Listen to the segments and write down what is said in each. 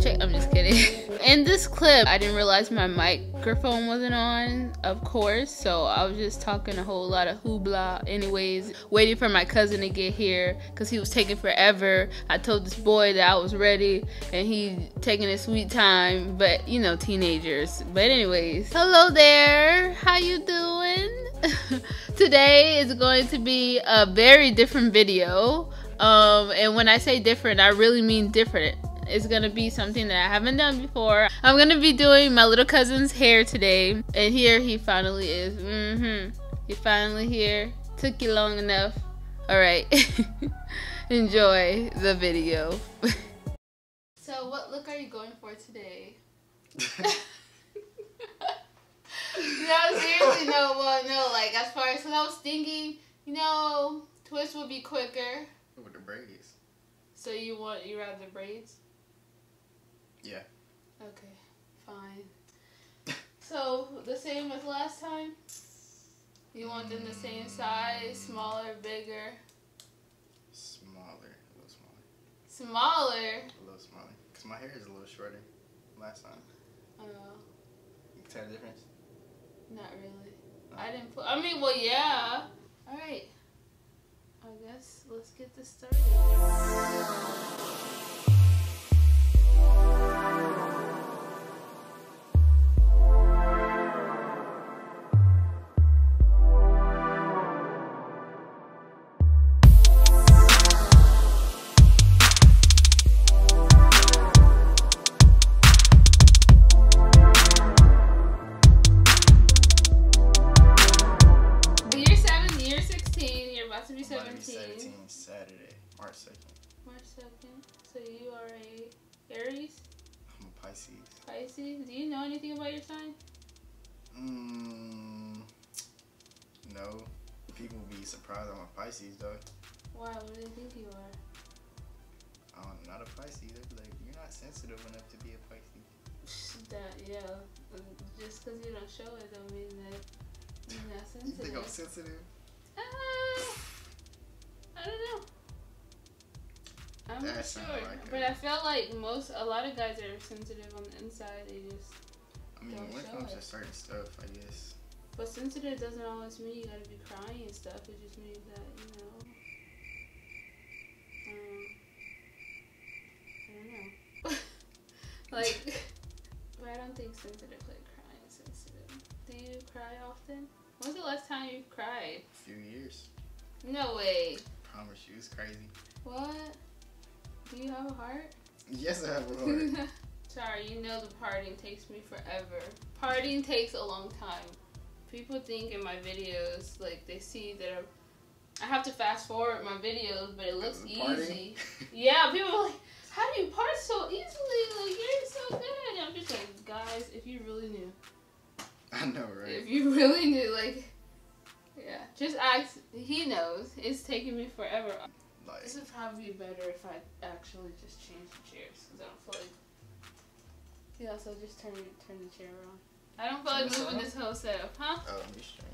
Check. I'm just kidding. In this clip, I didn't realize my microphone wasn't on, of course, so I was just talking a whole lot of hoopla anyways, waiting for my cousin to get here because he was taking forever. I told this boy that I was ready and he taking his sweet time, but you know, teenagers. But anyways, hello there, how you doing? Today is going to be a very different video, and when I say different, I really mean different. It's gonna be something that I haven't done before. I'm gonna be doing my little cousin's hair today, and here he finally is. He's finally here. Took you long enough. All right. Enjoy the video. So what look are you going for today? No, seriously, no. Well, no, like as far as, cause I was thinking, you know, twist would be quicker. With the braids. So you rather braids? Yeah. Okay, fine. So the same as last time? You want them the same size, smaller, bigger? Smaller, a little smaller. Smaller? A little smaller, cause my hair is a little shorter last time. Oh. You can tell the difference? Not really. No. I didn't put. I mean, well, yeah. All right. I guess let's get this started. Saturday, March 2nd. March 2nd. So you are a Aries? I'm a Pisces. Pisces? Do you know anything about your sign? No. People be surprised I'm a Pisces though. Why? What do they think you are? I'm not a Pisces. They're like, you're not sensitive enough to be a Pisces. Yeah. Just because you don't show it don't mean that you're not sensitive. You think I'm sensitive? I don't know. I'm not sure, like but I feel like a lot of guys are sensitive on the inside. They just when it comes to certain stuff, I guess. But sensitive doesn't always mean you gotta be crying and stuff. It just means that, you know. I don't know. Like, but I don't think sensitive like crying is sensitive. Do you cry often? When's the last time you cried? A few years. No way. Promise you, it's crazy. What? Do you have a heart? Yes, I have a heart. Sorry, you know the parting takes me forever. Parting takes a long time. People think in my videos, like they see that I have to fast forward my videos, but it looks easy. Yeah, people are like, how do you part so easily? Like, you're so good. And I'm just like, guys, if you really knew. I know, right? If you really knew, like, yeah, just ask. He knows. It's taking me forever. Like, this would probably be better if I actually just change the chairs, because I don't feel like. Yeah, so just turn the chair around. I don't feel like moving this whole setup, huh? Oh, you straight.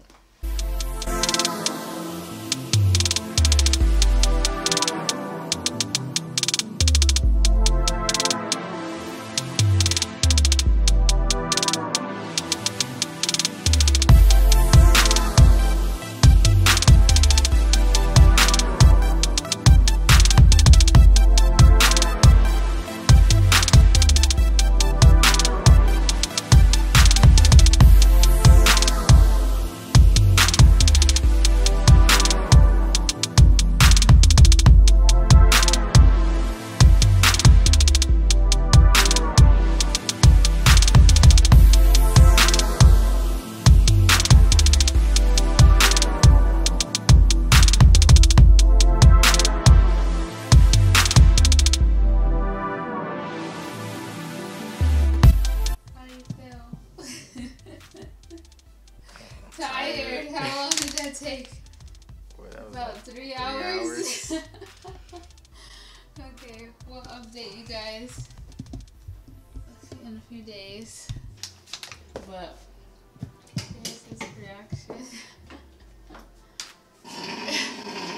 Tired. How long did that take? Well, that was about like 3 hours. Okay, we'll update you guys in a few days. But here's his reaction.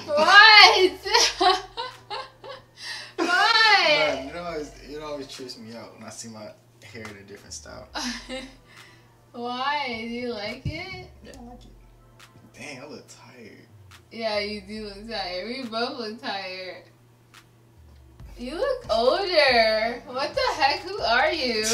What? What? Man, it always trips me out when I see my hair in a different style. Why? Do you like it? Yeah, I like it. Dang, I look tired. Yeah, you do look tired. We both look tired. You look older. What the heck? Who are you?